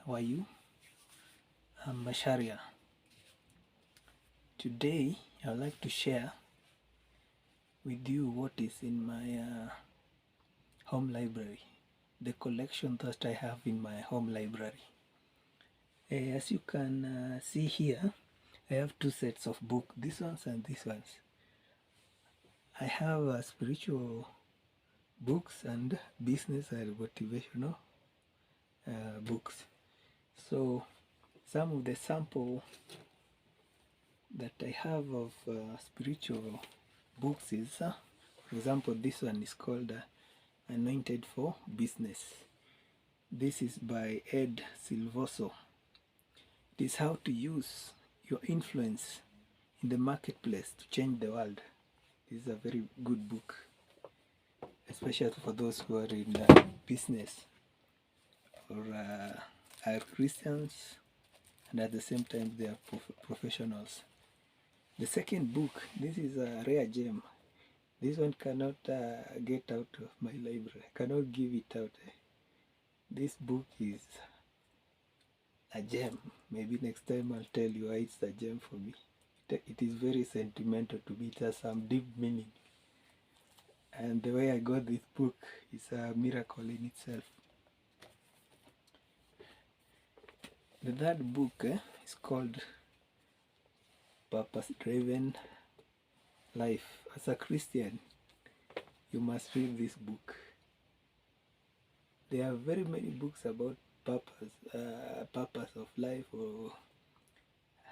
how are you? I'm Masharia. Today I'd like to share with you what is in my home library, the collection that I have in my home library. As you can see here, I have two sets of books, these ones and these ones. I have spiritual books and business and motivational books. So some of the sample that I have of spiritual books is, for example, this one is called Anointed for Business. This is by Ed Silvoso. It is how to use your influence in the marketplace to change the world. This is a very good book, especially for those who are in business or are Christians and at the same time they are professionals. The second book, this is a rare gem. This one cannot get out of my library. I cannot give it out. This book is a gem. Maybe next time I'll tell you why it's a gem for me. It is very sentimental to me. It has some deep meaning. And the way I got this book is a miracle in itself. The third book is called Purpose Driven Life. As a Christian, you must read this book. There are very many books about purpose of life, or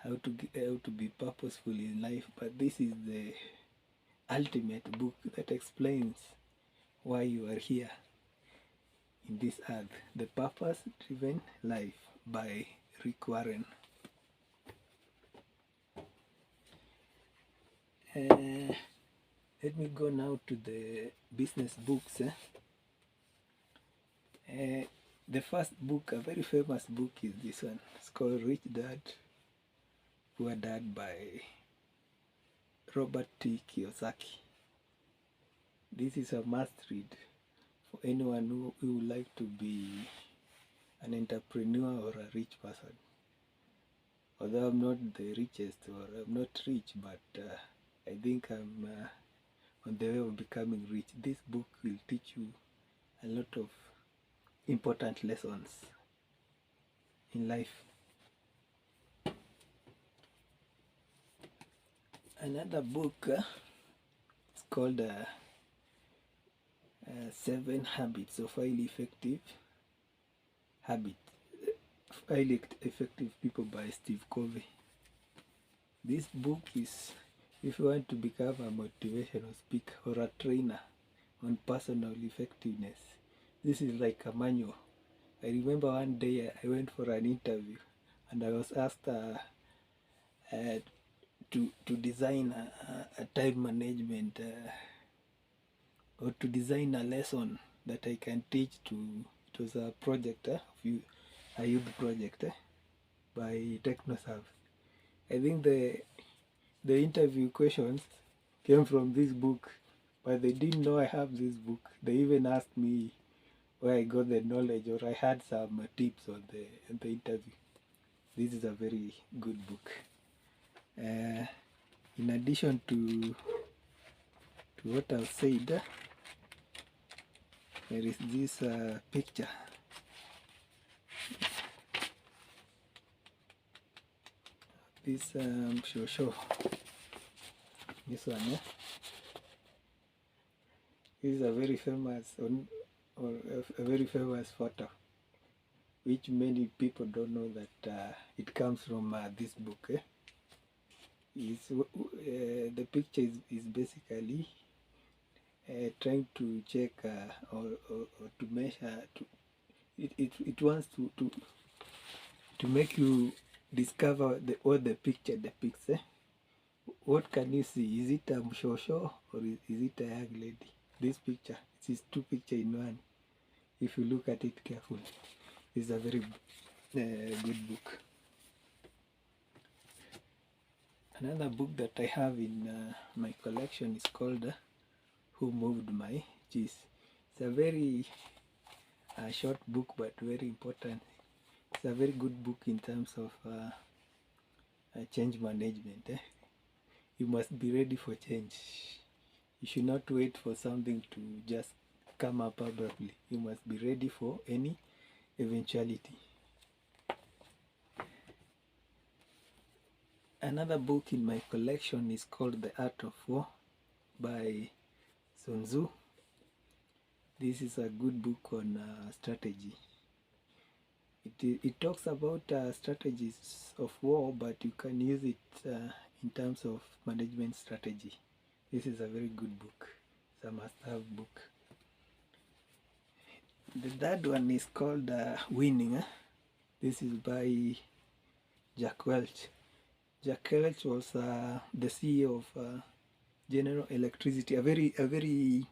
how to be purposeful in life, but this is the ultimate book that explains why you are here in this earth. The Purpose Driven Life by Rick Warren. Let me go now to the business books. The first book, a very famous book, is this one. It's called Rich Dad, Poor Dad by Robert T. Kiyosaki. This is a must read for anyone who would like to be an entrepreneur or a rich person. Although I'm not the richest, or I'm not rich, but I think I'm on the way of becoming rich. This book will teach you a lot of important lessons in life. Another book is called 7 Habits of Highly Effective People by Steve Covey. This book is if you want to become a motivational speaker or a trainer on personal effectiveness. This is like a manual. I remember one day I went for an interview and I was asked to design a time management or to design a lesson that I can teach to. It was a project a youth project by TechnoServe. I think the interview questions came from this book, but they didn't know I have this book. They even asked me where I got the knowledge, or I had some tips on the interview. This is a very good book. In addition to what I've said, there is this picture. This show. This one, This is a very famous a very famous photo, which many people don't know that it comes from this book. The picture is basically trying to check or to measure. It wants to make you discover what the picture depicts. What can you see? Is it a mshosho or is it a young lady? This picture, it is two pictures in one. If you look at it carefully, it's a very good book. Another book that I have in my collection is called Who Moved My Cheese. It's a very short book, but very important. It's a very good book in terms of change management. You must be ready for change. You should not wait for something to just come up abruptly. You must be ready for any eventuality. Another book in my collection is called The Art of War by Sun Tzu. This is a good book on strategy. It talks about strategies of war, but you can use it in terms of management strategy. This is a very good book. It's a must-have book. The third one is called Winning. This is by Jack Welch. Jack Welch was the CEO of General Electricity, a very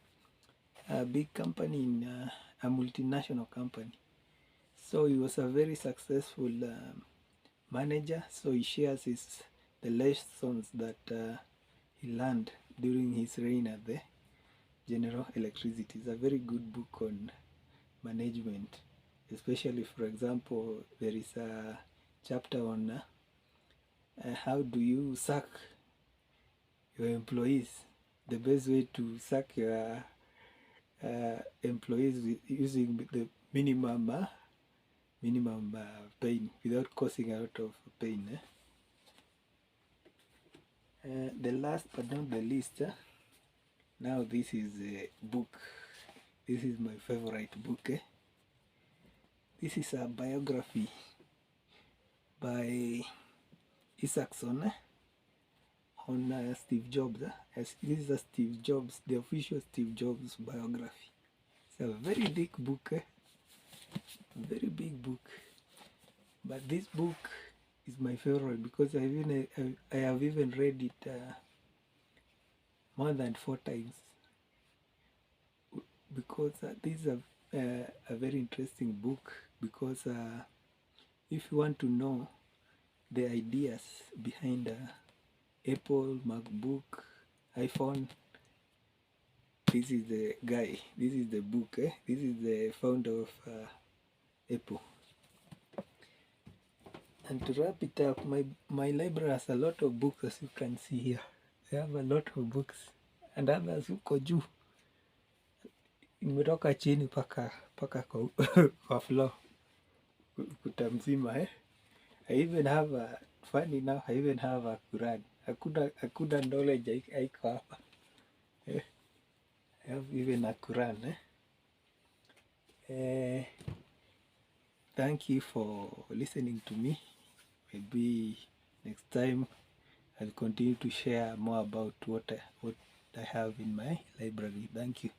big company in a multinational company. So he was a very successful manager. So he shares the lessons that he learned during his reign at the General Electricity. It's a very good book on management, especially, for example, there is a chapter on how do you sack your employees. The best way to sack your employees using the minimum pain without causing a lot of pain. The last but not the least, now this is a book. This is my favorite book. This is a biography by Isaacson on Steve Jobs. This is a Steve Jobs, the official Steve Jobs biography. It's a very big book, very big book. But this book is my favorite because I have even read it more than 4 times. Because this is a very interesting book, because if you want to know the ideas behind Apple, MacBook, iPhone, this is the guy, this is the book, this is the founder of Apple. And to wrap it up, my library has a lot of books, as you can see here. I have a lot of books, and others huko juu. Nimetoka chini paka kwa floor, kuta mzima. I even have a, funny now, I even have a Quran. Hakuna knowledge haiko hapa. I have even a Quran. Thank you for listening to me. Maybe next time I'll continue to share more about what I have in my library. Thank you.